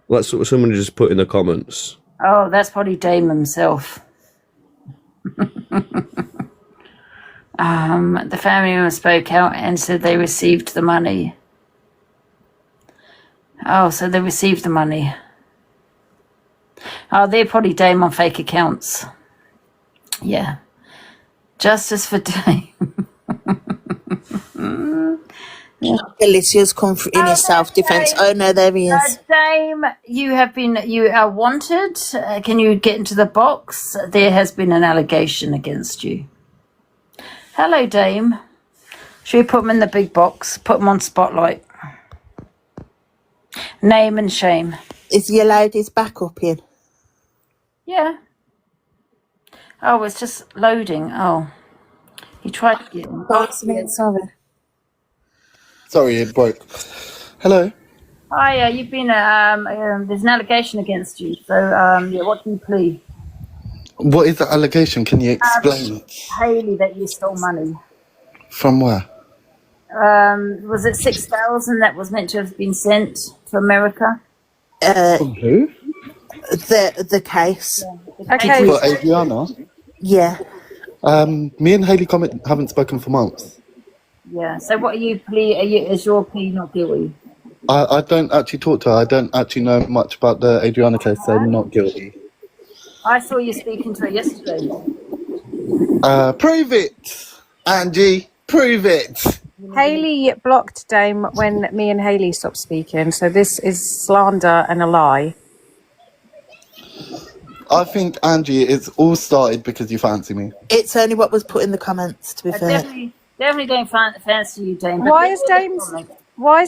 Well, that's what somebody just put in the comments. Oh, that's probably Dame himself. The family member spoke out and said they received the money. Oh, so they received the money. Oh, they're probably Dame on fake accounts. Yeah. Justice for Dame. Alicia's come in his self-defense. Oh no, there he is. Dame, you are wanted. Can you get into the box? There has been an allegation against you. Hello, Dame. Should we put him in the big box? Put him on spotlight. Name and shame. Is he allowed his backup in? Yeah. Oh, it's just loading. Oh. He tried to get in. Sorry. Sorry, it broke. Hello. Hi, you've been, there's an allegation against you. So, yeah, what do you plead? What is the allegation? Can you explain it? Hayley, that you stole money. From where? Was it 6,000 that was meant to have been sent to America? From who? The case. Yeah, okay. For Adriana? Yeah. Me and Hayley haven't spoken for months. Yeah. So what are you plea? Is your plea not guilty? I don't actually talk to her. I don't actually know much about the Adriana case, so I'm not guilty. I saw you speaking to her yesterday. Prove it, Angie. Prove it. Hayley blocked Dame when me and Hayley stopped speaking, so this is slander and a lie. I think, Angie, it's all started because you fancy me. It's only what was put in the comments, to be fair. Definitely don't fancy you, Dame. Why is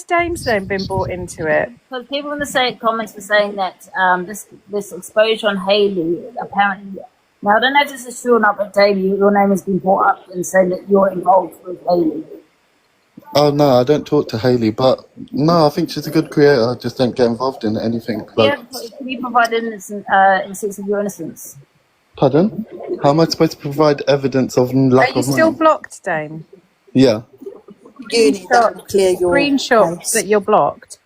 Dame's name been brought into it? Because people in the comments were saying that this exposure on Hayley apparently. Now I don't know if this is true or not, but Dame, your name has been brought up and saying that you're involved with Hayley. Oh no, I don't talk to Hayley, but no, I think she's a good creator. I just don't get involved in anything. Yeah, can you provide evidence of your innocence? Pardon? How am I supposed to provide evidence of Are lack you of still money? blocked, Dame? Yeah. Screenshots that you're blocked.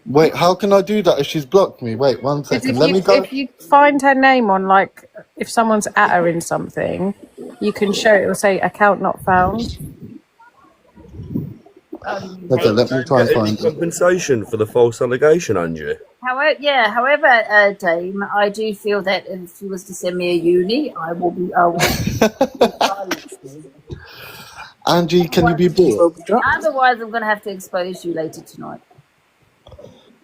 Wait, how can I do that if she's blocked me? Wait, 1 Because second. Let me go. if you find her name on, like, if someone's at her in something, you can show it will say account not found. Okay, let me try and Any find it. compensation for the false allegation, Angie? However, Dame, I do feel that if you was to send me a uni, I will be silenced. Angie, can you be bought? Otherwise, I'm going to have to expose you later tonight.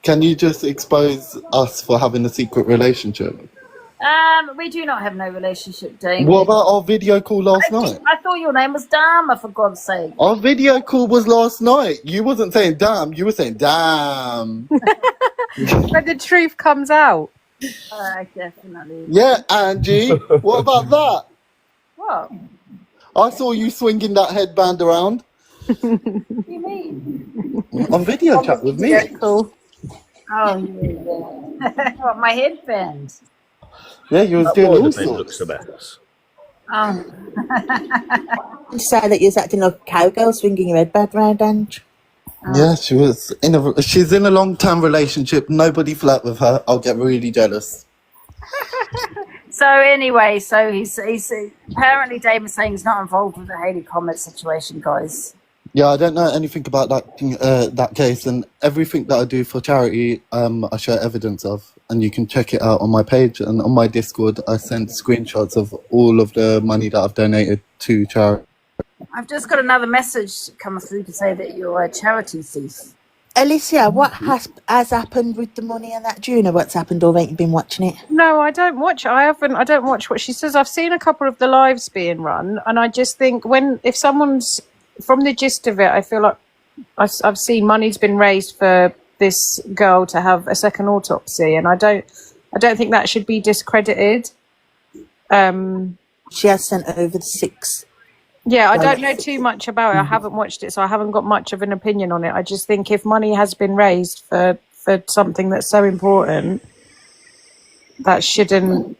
Can you just expose us for having a secret relationship? We do not have no relationship, Dame. What about our video call last night? I thought your name was Dharma, for God's sake. Our video call was last night. You wasn't saying damn, you were saying damn. But the truth comes out. Definitely. Yeah, Angie, what about that? What? I saw you swinging that headband around What do you mean? on video chat with me. Cool. Oh, yeah. What, my headband? Yeah, you was doing all sorts. Oh. You say that you're acting like a cowgirl swinging your headband round, Ange. Yeah, she's in a long-term relationship. Nobody flirt with her. I'll get really jealous. So anyway, so he's apparently Dave is saying he's not involved with the Hayley Comet situation, guys. Yeah, I don't know anything about that case, and everything that I do for charity, I share evidence of, and you can check it out on my page and on my Discord. I send screenshots of all of the money that I've donated to charity. I've just got another message come through to say that you're a charity thief. Alicia, what has happened with the money and that? Do you know what's happened, or ain't you been watching it? No, I don't watch. I don't watch what she says. I've seen a couple of the lives being run, and I just think if someone's from the gist of it, I feel like I've seen money's been raised for this girl to have a second autopsy, and I don't think that should be discredited. She has sent over the 6. Yeah, I don't know too much about it. I haven't watched it, so I haven't got much of an opinion on it. I just think if money has been raised for something that's so important, that shouldn't.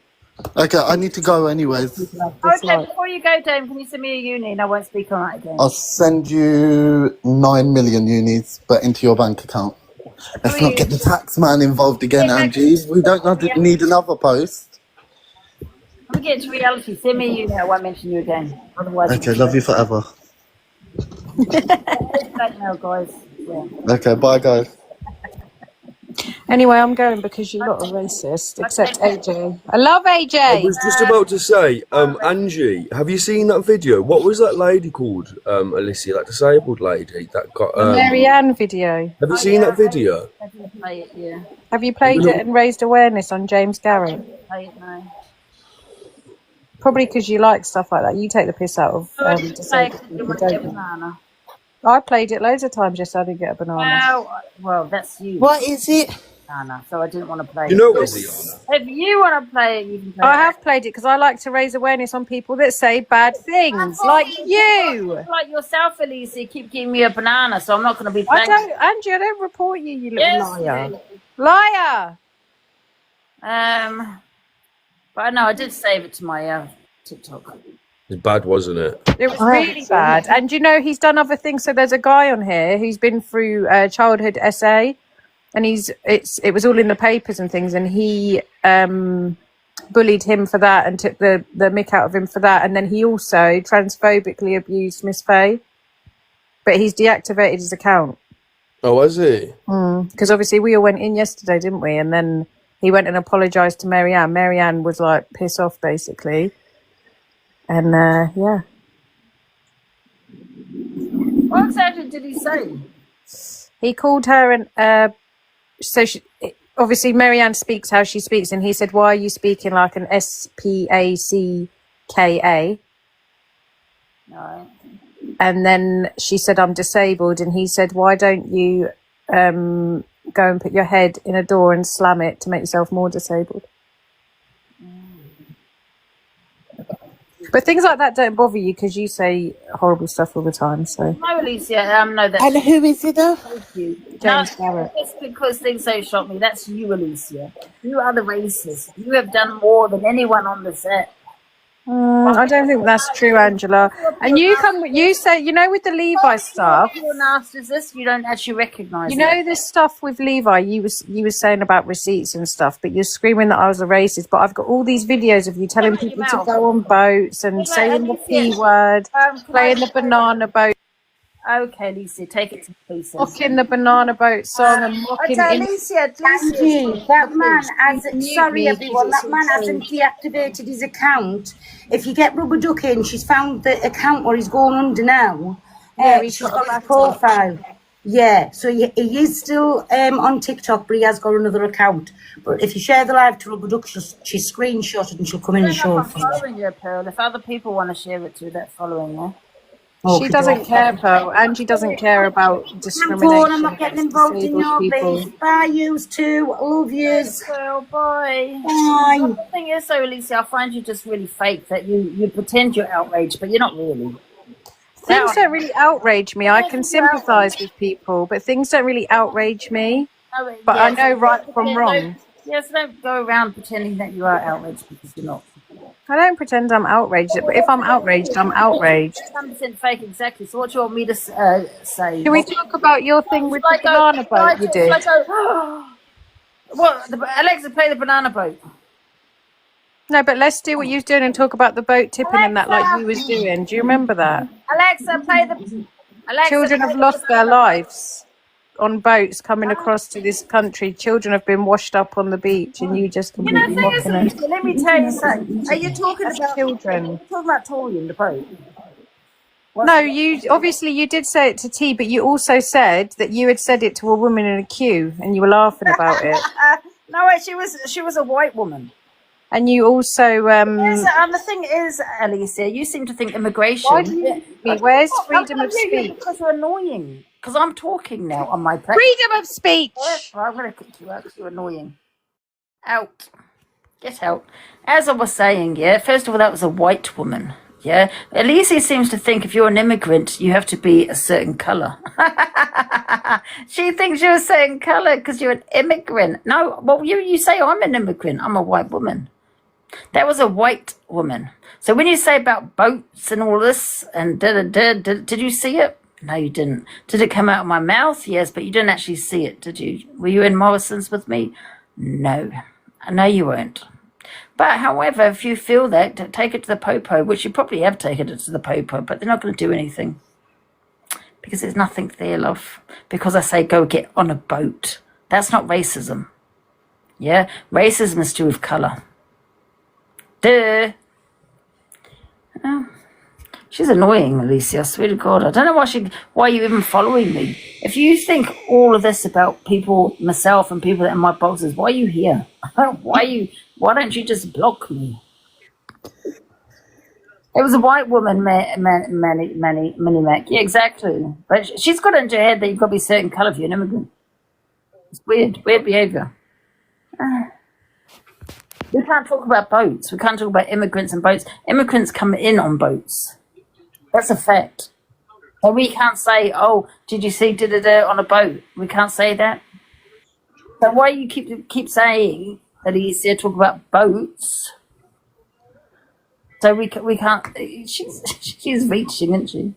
Okay, I need to go anyways. Okay, before you go, Dave, can you send me a uni and I won't speak on that again? I'll send you 9 million unis, but into your bank account. Let's not get the tax man involved again, Angie. We don't need another post. When we get to reality, send me a uni, I won't mention you again. Otherwise, Okay, love you forever. Right now, guys. Yeah. Okay, bye, guys. Anyway, I'm going because you lot are racist, except AJ. I love AJ. I was just about to say, Angie, have you seen that video? What was that lady called, Alicia, that disabled lady that got... The Marianne video. Have you seen that video? I didn't play it, yeah. Have you played it and raised awareness on James Garrett? Play it now. Probably because you like stuff like that. You take the piss out of disabled people, don't you? Banana. I played it loads of times just so I didn't get a banana. Well, that's you. What is it? Banana, so I didn't want to play You it. know what, Ziana? If you want to play it, you can play it. I have played it because I like to raise awareness on people that say bad things, like you. Like yourself, Elise, you keep giving me a banana, so I'm not going to be playing. Angie, I don't report you, you little Yes, liar. you do. Liar! But no, I did save it to my TikTok. It's bad, wasn't it? It was really bad. And you know, he's done other things. So there's a guy on here who's been through childhood SA, and it was all in the papers and things, and he bullied him for that and took the mick out of him for that. And then he also transphobically abused Miss Faye, but he's deactivated his account. Oh, has he? Because obviously we all went in yesterday, didn't we? And then he went and apologised to Marianne. Marianne was like piss off basically. And yeah. What exactly did he say? He called her and so she, obviously Marianne speaks how she speaks, and he said, "Why are you speaking like an SPACKA?" No. And then she said, "I'm disabled," and he said, "Why don't you go and put your head in a door and slam it to make yourself more disabled?" But things like that don't bother you because you say horrible stuff all the time. So No, Alicia, no, that's And who is it though? thank you. James No, Garrett. just because things so shock me, that's you, Alicia. You are the racist. You have done more than anyone on the set. I don't think that's true, Angela. And you say, you know, with the Levi stuff, You're narcissist. You don't actually recognise you know, this stuff with Levi, you was saying about receipts and stuff, but you're screaming that I was a racist. But I've got all these videos of you telling people to go on boats and saying the P word, playing the banana boat. Okay, Alicia, take it to pieces. Mocking the banana boat song and mocking Alicia, Angie, that man hasn't. mute Sorry, me, everyone. because That it's man insane. hasn't deactivated his account. If you get Rubber Duck in, she's found the account where he's going under now. Yeah, he's she's got got a his profile. Yeah, so he is still on TikTok, but he has got another account. But if you share the live to Rubber Duck, she's screenshotted and she'll come in and show it I'm for you. following you, Pearl. If other people want to share it too, they're following you. She doesn't care, Pearl. Angie doesn't care about I'm discrimination not getting against involved in disabled your people. beef. Bye, yous too. Love yous. Well, bye. Bye. The thing is, though, Alicia, I find you just really fake. That you pretend you're outraged, but you're not really. Things don't really outrage me. I can sympathise with people, but things don't really outrage me. But I know right from wrong. Yes, don't go around pretending that you are outraged because you're not. I don't pretend I'm outraged, but if I'm outraged, I'm outraged. 100% fake, exactly. So what do you want me to say? Can we talk about your thing with the banana boat you did? What? Alexa, play the banana boat. No, but let's do what you was doing and talk about the boat tipping and that like you was doing. Do you remember that? Alexa, play the... Alexa, Children have lost their lives on boats coming across to this country. Children have been washed up on the beach and you just completely mocking it. Let me tell you something. Are you talking That's about children? Talking about Tory in the boat? No, you obviously you did say it to T, but you also said that you had said it to a woman in a queue and you were laughing about it. No, wait, she was a white woman. And you also The thing is, Alicia, you seem to think immigration. Why do you where's freedom of speech? Because you're annoying. Because I'm talking now on my platform. Freedom of speech. I'm going to kick you out because you're annoying. Out. Get out. As I was saying, yeah, first of all, that was a white woman. Yeah. Alicia seems to think if you're an immigrant, you have to be a certain colour. She thinks you're a certain colour because you're an immigrant. No, well, you say I'm an immigrant. I'm a white woman. That was a white woman. So when you say about boats and all this and did you see it? No, you didn't. Did it come out of my mouth? Yes, but you didn't actually see it, did you? Were you in Morrison's with me? No. No, you weren't. But however, if you feel that, take it to the Popo, which you probably have taken it to the Popo, but they're not going to do anything. Because there's nothing there, love. Because I say go get on a boat. That's not racism. Yeah? Racism is to do with colour. Duh. Oh. She's annoying, Alicia. I swear to God. I don't know why you're even following me. If you think all of this about people, myself and people that are in my boxes, why are you here? Why don't you just block me? It was a white woman, Manny Mac. Yeah, exactly. But she's got it into her head that you've got to be a certain colour if you're an immigrant. It's weird behaviour. We can't talk about boats. We can't talk about immigrants and boats. Immigrants come in on boats. That's a fact. So we can't say, oh, did you see on a boat? We can't say that. So why you keep saying that he's here to talk about boats? So we can't. She's reaching, isn't she?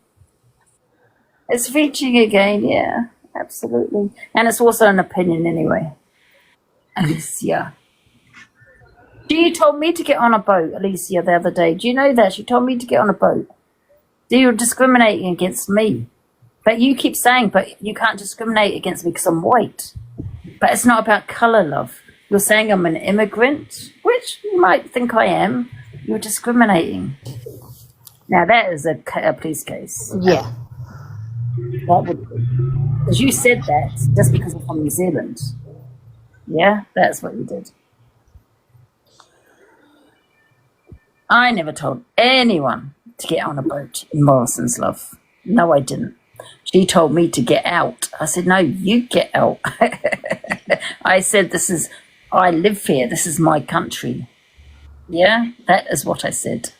It's reaching again, yeah, absolutely. And it's also an opinion anyway. Alicia. She told me to get on a boat, Alicia, the other day. Do you know that? She told me to get on a boat. You're discriminating against me. But you keep saying, but you can't discriminate against me because I'm white. But it's not about colour, love. You're saying I'm an immigrant, which you might think I am. You're discriminating. Now, that is a police case. Yeah. That would be. Because you said that just because I'm from New Zealand. Yeah, that's what you did. I never told anyone to get on a boat in Morrison's, love. No, I didn't. She told me to get out. I said, no, you get out. I said, I live here. This is my country. Yeah, that is what I said.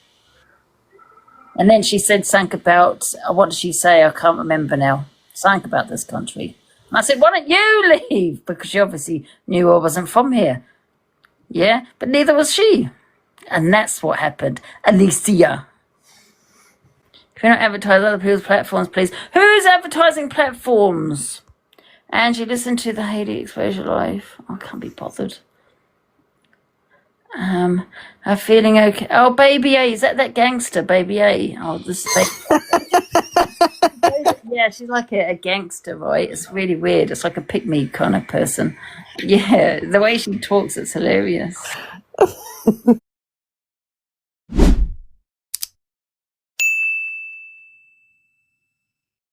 And then she said something about, what did she say? I can't remember now. Something about this country. And I said, why don't you leave? Because she obviously knew I wasn't from here. Yeah, but neither was she. And that's what happened. Alicia. If you don't advertise other people's platforms, please. Who's advertising platforms? Angie, listen to the Hayley Exposure Live. I can't be bothered. I'm feeling okay. Oh, Baby A. Is that gangster, Baby A? Oh, this yeah, she's like a gangster, right? It's really weird. It's like a pick-me kind of person. Yeah, the way she talks, it's hilarious.